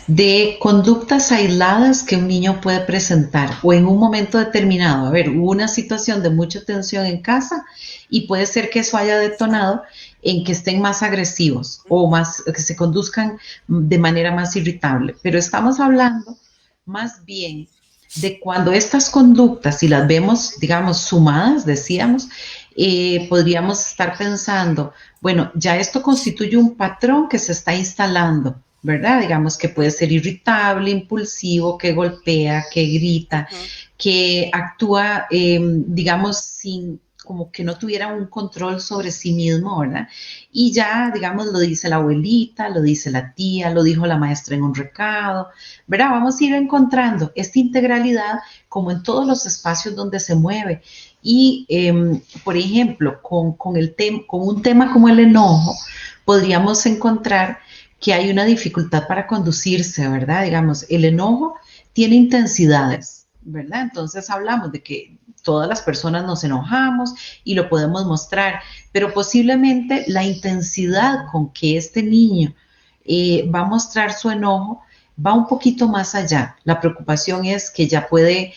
de conductas aisladas que un niño puede presentar o en un momento determinado. A ver, hubo una situación de mucha tensión en casa y puede ser que eso haya detonado en que estén más agresivos o más, que se conduzcan de manera más irritable. Pero estamos hablando más bien de cuando estas conductas, si las vemos, digamos, sumadas, decíamos, podríamos estar pensando, bueno, ya esto constituye un patrón que se está instalando, ¿verdad? Digamos que puede ser irritable, impulsivo, que golpea, que grita, que actúa, digamos, sin como que no tuviera un control sobre sí mismo, ¿verdad? Y ya, digamos, lo dice la abuelita, lo dice la tía, lo dijo la maestra en un recado, ¿verdad? Vamos a ir encontrando esta integralidad como en todos los espacios donde se mueve. Y, por ejemplo, con un tema como el enojo, podríamos encontrar que hay una dificultad para conducirse, ¿verdad? Digamos, el enojo tiene intensidades, ¿verdad? Entonces hablamos de que todas las personas nos enojamos y lo podemos mostrar, pero posiblemente la intensidad con que este niño va a mostrar su enojo va un poquito más allá. La preocupación es que ya puede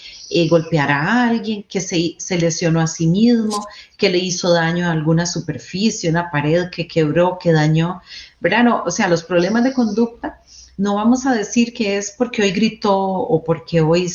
golpear a alguien, que se lesionó a sí mismo, que le hizo daño a alguna superficie, una pared que quebró, que dañó, ¿verdad? No, o sea, los problemas de conducta no vamos a decir que es porque hoy gritó o porque hoy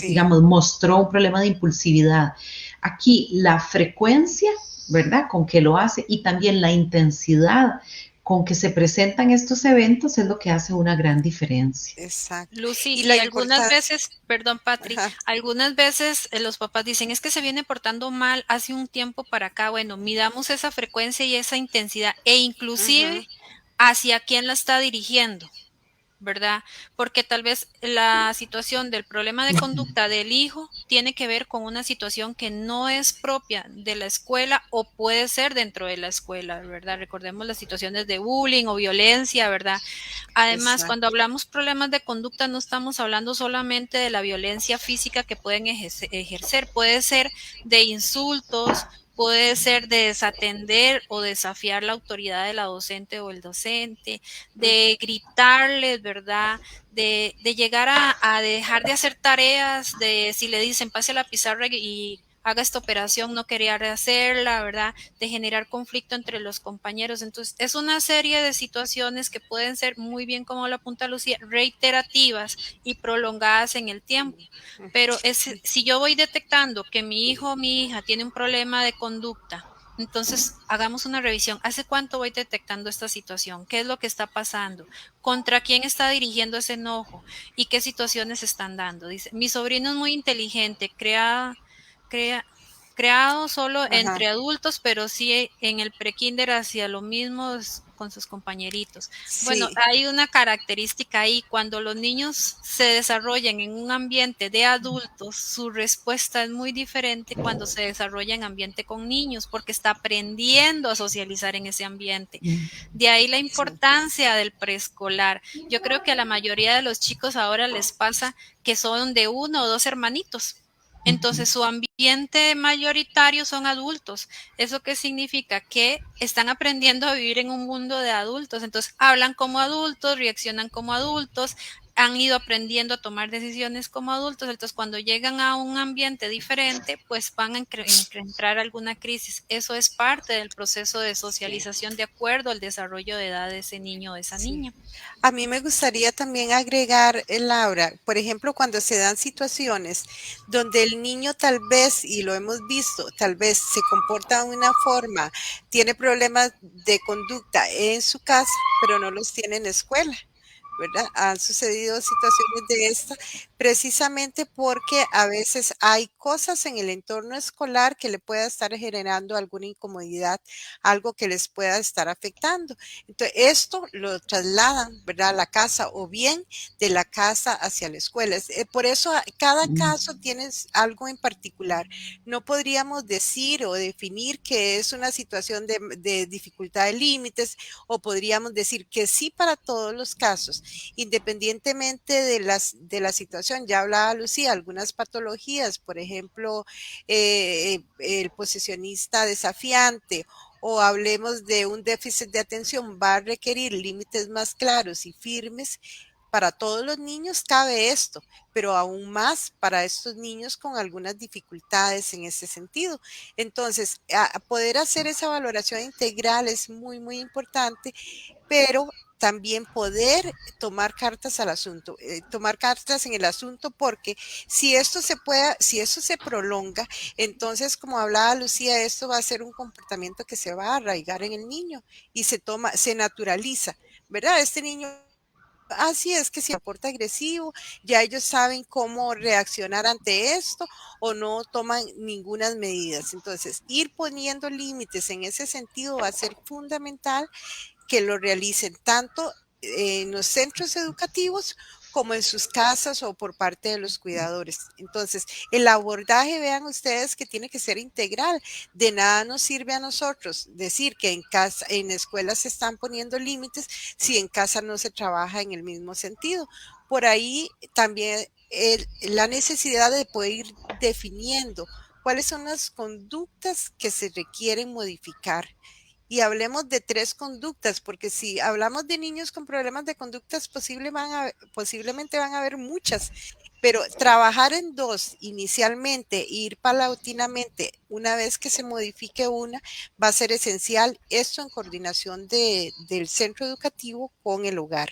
digamos, mostró un problema de impulsividad. Aquí la frecuencia, ¿verdad? Con que lo hace y también la intensidad con que se presentan estos eventos es lo que hace una gran diferencia. Exacto. Lucy, Y y algunas veces, perdón, Patri, Ajá. algunas veces los papás dicen, es que se viene portando mal hace un tiempo para acá. Bueno, midamos esa frecuencia y esa intensidad e inclusive hacia quién la está dirigiendo, ¿verdad? Porque tal vez la situación del problema de conducta del hijo tiene que ver con una situación que no es propia de la escuela o puede ser dentro de la escuela, ¿verdad? Recordemos las situaciones de bullying o violencia, ¿verdad? Además, Exacto. cuando hablamos problemas de conducta, no estamos hablando solamente de la violencia física que pueden ejercer, puede ser de insultos, puede ser de desatender o desafiar la autoridad de la docente o el docente, de gritarles, ¿verdad? De llegar a dejar de hacer tareas, de si le dicen pase la pizarra y haga esta operación, no quería hacerla, ¿verdad? De generar conflicto entre los compañeros. Entonces, es una serie de situaciones que pueden ser muy bien, como lo apunta Lucía, reiterativas y prolongadas en el tiempo. Pero si yo voy detectando que mi hijo o mi hija tiene un problema de conducta, entonces hagamos una revisión. ¿Hace cuánto voy detectando esta situación? ¿Qué es lo que está pasando? ¿Contra quién está dirigiendo ese enojo? ¿Y qué situaciones están dando? Dice, mi sobrino es muy inteligente, crea, creado solo Ajá. entre adultos, pero sí en el prekinder hacia lo mismo con sus compañeritos. Bueno, Sí. hay una característica ahí, cuando los niños se desarrollan en un ambiente de adultos, su respuesta es muy diferente cuando se desarrolla en ambiente con niños, porque está aprendiendo a socializar en ese ambiente. De ahí la importancia del preescolar. Yo creo que a la mayoría de los chicos ahora les pasa que son de uno o dos hermanitos. Entonces su ambiente mayoritario son adultos. ¿Eso qué significa? Que están aprendiendo a vivir en un mundo de adultos. Entonces hablan como adultos, reaccionan como adultos, han ido aprendiendo a tomar decisiones como adultos. Entonces cuando llegan a un ambiente diferente, pues van a entrar alguna crisis. Eso es parte del proceso de socialización de acuerdo al desarrollo de edad de ese niño o de esa Sí. niña. A mí me gustaría también agregar, Laura, por ejemplo, cuando se dan situaciones donde el niño tal vez, y lo hemos visto, tal vez se comporta de una forma, tiene problemas de conducta en su casa, pero no los tiene en la escuela. ¿Verdad? Han sucedido situaciones de esta precisamente porque a veces hay cosas en el entorno escolar que le pueda estar generando alguna incomodidad, algo que les pueda estar afectando. Entonces, esto lo trasladan, ¿verdad? A la casa o bien de la casa hacia la escuela. Por eso cada caso tiene algo en particular. No podríamos decir o definir que es una situación de dificultad de límites o podríamos decir que sí para todos los casos, independientemente de la situación. Ya hablaba Lucía, algunas patologías, por ejemplo, el posesionista desafiante o hablemos de un déficit de atención, va a requerir límites más claros y firmes para todos los niños cabe esto, pero aún más para estos niños con algunas dificultades en ese sentido. Entonces, poder hacer esa valoración integral es muy, muy importante, pero también poder tomar cartas al asunto, tomar cartas en el asunto, porque si esto si esto se prolonga, entonces, como hablaba Lucía, esto va a ser un comportamiento que se va a arraigar en el niño y se naturaliza, ¿verdad? Este niño, así es que si aporta agresivo, ya ellos saben cómo reaccionar ante esto o no toman ninguna medidas. Entonces, ir poniendo límites en ese sentido va a ser fundamental, que lo realicen tanto en los centros educativos como en sus casas o por parte de los cuidadores. Entonces, el abordaje, vean ustedes, que tiene que ser integral. De nada nos sirve a nosotros decir que en casa, en escuelas se están poniendo límites si en casa no se trabaja en el mismo sentido. Por ahí también la necesidad de poder ir definiendo cuáles son las conductas que se requieren modificar. Y hablemos de 3 conductas, porque si hablamos de niños con problemas de conductas, posiblemente van a haber muchas, pero trabajar en 2 inicialmente e ir paulatinamente una vez que se modifique una, va a ser esencial, esto en coordinación del centro educativo con el hogar.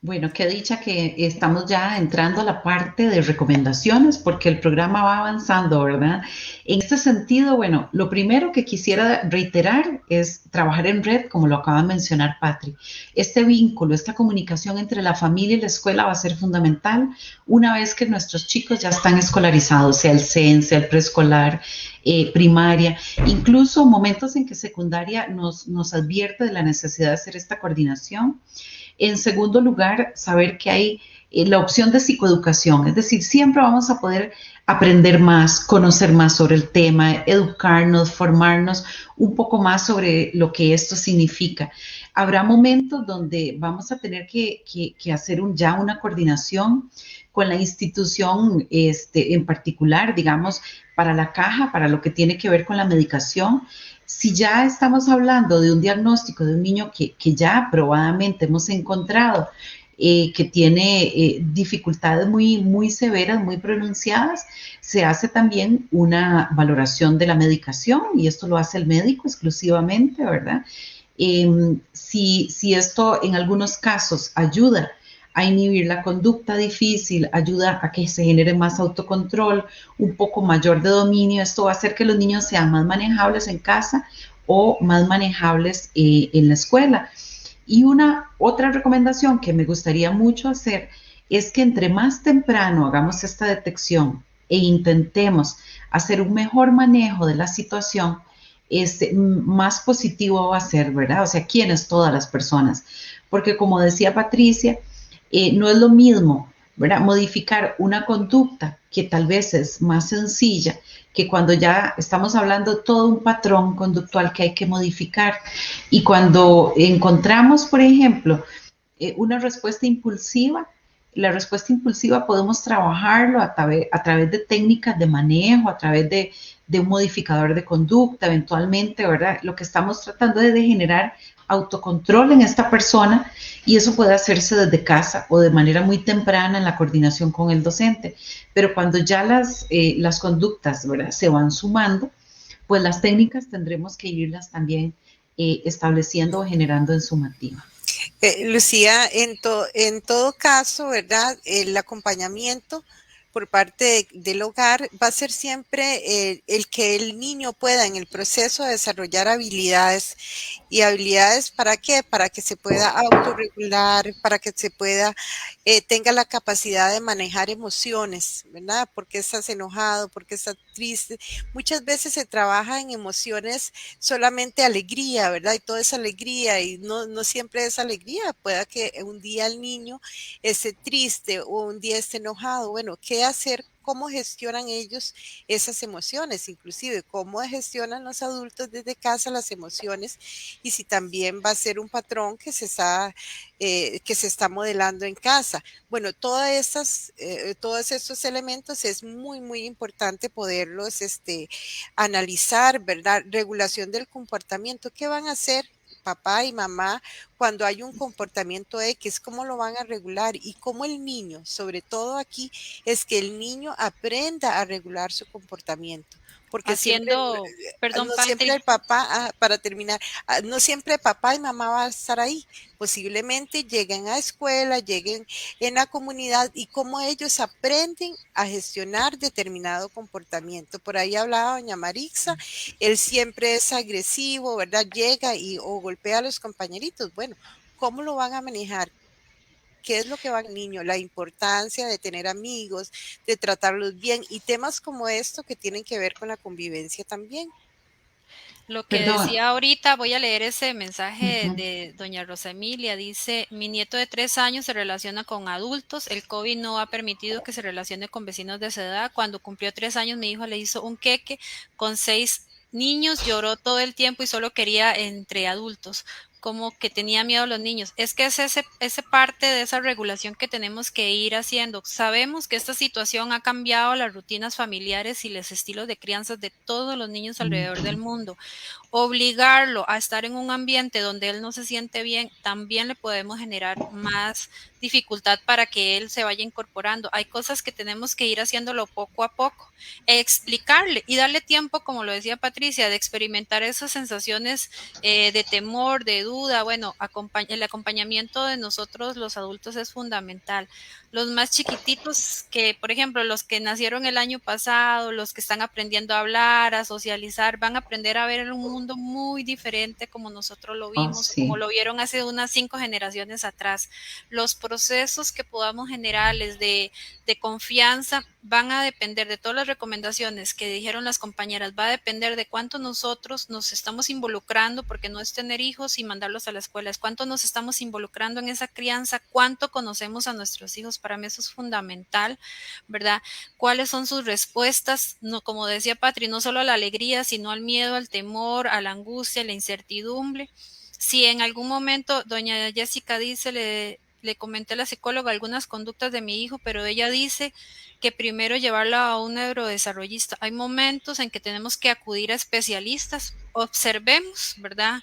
Bueno, qué dicha que estamos ya entrando a la parte de recomendaciones porque el programa va avanzando, ¿verdad? En este sentido, bueno, lo primero que quisiera reiterar es trabajar en red, como lo acaba de mencionar Patri. Este vínculo, esta comunicación entre la familia y la escuela va a ser fundamental una vez que nuestros chicos ya están escolarizados, sea el CEN, sea el preescolar, primaria, incluso momentos en que secundaria nos advierte de la necesidad de hacer esta coordinación. En segundo lugar, saber que hay la opción de psicoeducación, es decir, siempre vamos a poder aprender más, conocer más sobre el tema, educarnos, formarnos un poco más sobre lo que esto significa. Habrá momentos donde vamos a tener que hacer ya una coordinación con la institución en particular, digamos, para la caja, para lo que tiene que ver con la medicación. Si ya estamos hablando de un diagnóstico de un niño que ya probadamente hemos encontrado que tiene dificultades muy severas, muy pronunciadas, se hace también una valoración de la medicación y esto lo hace el médico exclusivamente, ¿verdad? Si esto en algunos casos ayuda a inhibir la conducta difícil, ayuda a que se genere más autocontrol, un poco mayor de dominio, esto va a hacer que los niños sean más manejables en casa o más manejables en la escuela. Y una otra recomendación que me gustaría mucho hacer es que entre más temprano hagamos esta detección e intentemos hacer un mejor manejo de la situación, más positivo va a ser, ¿verdad? O sea, ¿quiénes? Todas las personas. Porque como decía Patricia, no es lo mismo, ¿verdad? Modificar una conducta que tal vez es más sencilla que cuando ya estamos hablando de todo un patrón conductual que hay que modificar. Y cuando encontramos, por ejemplo, una respuesta impulsiva, la respuesta impulsiva podemos trabajarlo a través de técnicas de manejo, a través de un modificador de conducta, eventualmente, ¿verdad? Lo que estamos tratando es de generar autocontrol en esta persona y eso puede hacerse desde casa o de manera muy temprana en la coordinación con el docente. Pero cuando ya las conductas, ¿verdad?, se van sumando, pues las técnicas tendremos que irlas también estableciendo o generando en sumativa. Lucía, en todo caso, ¿verdad? El acompañamiento por parte del hogar va a ser siempre el que el niño pueda en el proceso desarrollar habilidades. ¿Y habilidades para qué? Para que se pueda autorregular, para que se pueda, tenga la capacidad de manejar emociones, ¿verdad? ¿Por qué estás enojado? ¿Por qué estás triste? Muchas veces se trabaja en emociones solamente alegría, ¿verdad? Y toda esa alegría, y no siempre es alegría. Pueda que un día el niño esté triste o un día esté enojado. Bueno, ¿qué hacer? ¿Cómo gestionan ellos esas emociones? Inclusive, ¿cómo gestionan los adultos desde casa las emociones? Y si también va a ser un patrón que se está modelando en casa. Bueno, todos estos elementos es muy, muy importante poderlos analizar, ¿verdad? Regulación del comportamiento. ¿Qué van a hacer papá y mamá cuando hay un comportamiento X, cómo lo van a regular y cómo el niño, sobre todo aquí, es que el niño aprenda a regular su comportamiento, porque siempre, Haciendo, perdón, no siempre el Patri, papá, para terminar, no siempre papá y mamá van a estar ahí. Posiblemente lleguen a escuela, lleguen en la comunidad y cómo ellos aprenden a gestionar determinado comportamiento. Por ahí hablaba doña Marixa, él siempre es agresivo, ¿verdad? Llega y o golpea a los compañeritos. Bueno, ¿cómo lo van a manejar? ¿Qué es lo que va al niño? La importancia de tener amigos, de tratarlos bien y temas como esto que tienen que ver con la convivencia también. lo que Perdón. decía ahorita, voy a leer ese mensaje Ujú. de doña Rosa Emilia. Dice, mi nieto de 3 años se relaciona con adultos. El COVID no ha permitido que se relacione con vecinos de esa edad. Cuando cumplió 3 años, mi hijo le hizo un queque con 6 niños. Lloró todo el tiempo y solo quería entre adultos, como que tenía miedo a los niños. Es que es ese parte de esa regulación que tenemos que ir haciendo. Sabemos que esta situación ha cambiado las rutinas familiares y los estilos de crianza de todos los niños alrededor del mundo. Obligarlo a estar en un ambiente donde él no se siente bien, también le podemos generar más dificultad para que él se vaya incorporando. Hay cosas que tenemos que ir haciéndolo poco a poco, explicarle y darle tiempo, como lo decía Patricia, de experimentar esas sensaciones de temor, de duda. Bueno, el acompañamiento de nosotros los adultos es fundamental. Los más chiquititos que, por ejemplo, los que nacieron el año pasado, los que están aprendiendo a hablar, a socializar, van a aprender a ver un mundo muy diferente como nosotros lo Oh, vimos o como sí. lo vieron hace unas 5 generaciones atrás. Los procesos que podamos generarles de confianza van a depender de todas las recomendaciones que dijeron las compañeras, va a depender de cuánto nosotros nos estamos involucrando, porque no es tener hijos y mandarlos a la escuela, es cuánto nos estamos involucrando en esa crianza, cuánto conocemos a nuestros hijos. Para mí eso es fundamental, ¿verdad? ¿Cuáles son sus respuestas? No, como decía Patri, no solo a la alegría, sino al miedo, al temor, a la angustia, a la incertidumbre. Si en algún momento doña Jessica dice, le comenté a la psicóloga algunas conductas de mi hijo, pero ella dice que primero llevarla a un neurodesarrollista. Hay momentos en que tenemos que acudir a especialistas, observemos, ¿verdad?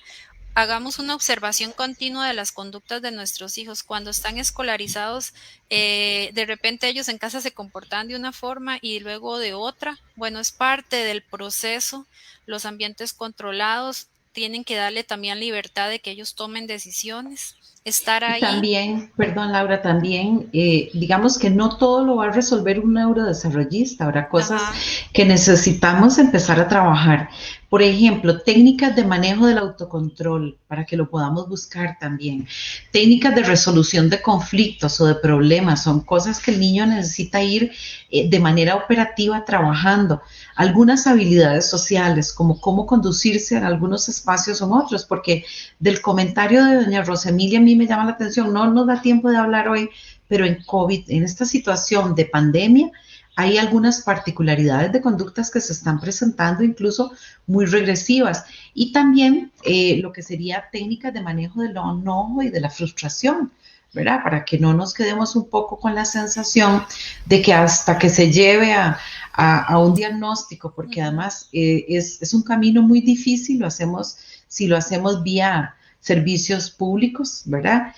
Hagamos una observación continua de las conductas de nuestros hijos. Cuando están escolarizados, de repente ellos en casa se comportan de una forma y luego de otra. Bueno, es parte del proceso. Los ambientes controlados tienen que darle también libertad de que ellos tomen decisiones, estar Y ahí. también, perdón Laura, también digamos que no todo lo va a resolver un neurodesarrollista, habrá cosas Ajá. que necesitamos empezar a trabajar. Por ejemplo, técnicas de manejo del autocontrol, para que lo podamos buscar también. Técnicas de resolución de conflictos o de problemas, son cosas que el niño necesita ir de manera operativa trabajando. Algunas habilidades sociales, como cómo conducirse en algunos espacios o en otros, porque del comentario de doña Rosemilia a mí me llama la atención, no nos da tiempo de hablar hoy, pero en COVID, en esta situación de pandemia, hay algunas particularidades de conductas que se están presentando, incluso muy regresivas. Y también lo que sería técnicas de manejo del enojo y de la frustración, ¿verdad? Para que no nos quedemos un poco con la sensación de que hasta que se lleve a un diagnóstico, porque además es un camino muy difícil, lo hacemos, si lo hacemos vía servicios públicos, ¿verdad?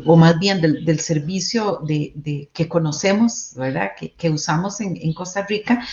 O más bien del servicio que conocemos, ¿verdad? Que usamos en Costa Rica,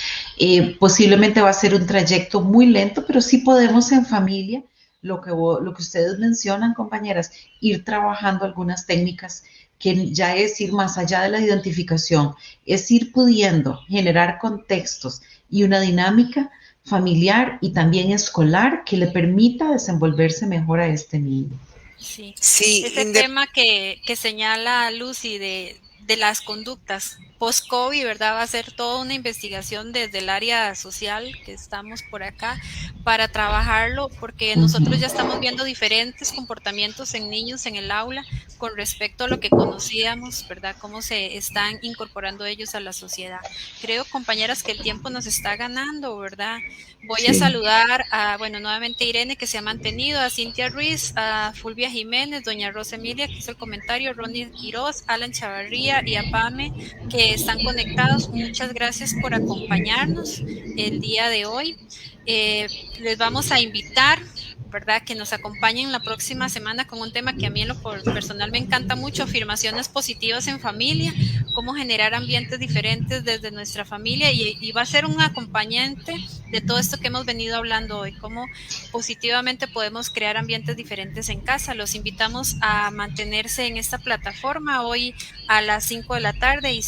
posiblemente va a ser un trayecto muy lento, pero sí podemos en familia, lo que ustedes mencionan, compañeras, ir trabajando algunas técnicas que ya es ir más allá de la identificación, es ir pudiendo generar contextos y una dinámica familiar y también escolar que le permita desenvolverse mejor a este niño. Sí, Sí, ese tema que señala Lucy de las conductas post-COVID, ¿verdad? Va a ser toda una investigación desde el área social que estamos por acá para trabajarlo, porque nosotros ya estamos viendo diferentes comportamientos en niños en el aula con respecto a lo que conocíamos, ¿verdad? Cómo se están incorporando ellos a la sociedad. Creo, compañeras, que el tiempo nos está ganando, ¿verdad? Voy a Sí. saludar a, bueno, nuevamente Irene, que se ha mantenido, a Cintia Ruiz, a Fulvia Jiménez, doña Rosa Emilia, que hizo el comentario, Ronnie Quiroz, Alan Chavarría y a Pame, que están conectados. Muchas gracias por acompañarnos el día de hoy. Les vamos a invitar ¿verdad? Que nos acompañen la próxima semana con un tema que a mí en lo personal me encanta mucho, afirmaciones positivas en familia, cómo generar ambientes diferentes desde nuestra familia y va a ser un acompañante de todo esto que hemos venido hablando hoy, cómo positivamente podemos crear ambientes diferentes en casa. Los invitamos a mantenerse en esta plataforma hoy a las 5 de la tarde,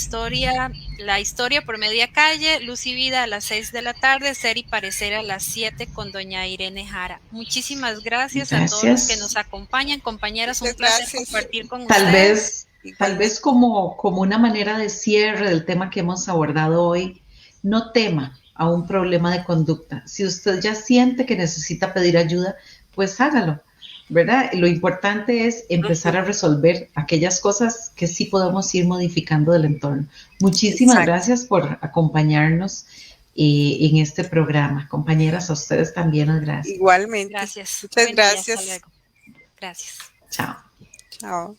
la historia por media calle, Luz y Vida a las 6 de la tarde, Ser y Parecer a las 7 con doña Irene Jara. Muchísimas gracias a todos los que nos acompañan. Compañeras, un placer compartir con ustedes. Tal vez como una manera de cierre del tema que hemos abordado hoy, no tema a un problema de conducta. Si usted ya siente que necesita pedir ayuda, pues hágalo, ¿verdad? Lo importante es empezar a resolver aquellas cosas que sí podemos ir modificando del entorno. Muchísimas gracias por acompañarnos en este programa. Compañeras, a ustedes también las gracias. Igualmente. Gracias. Muchas gracias. Hasta luego. Gracias. Chao. Chao.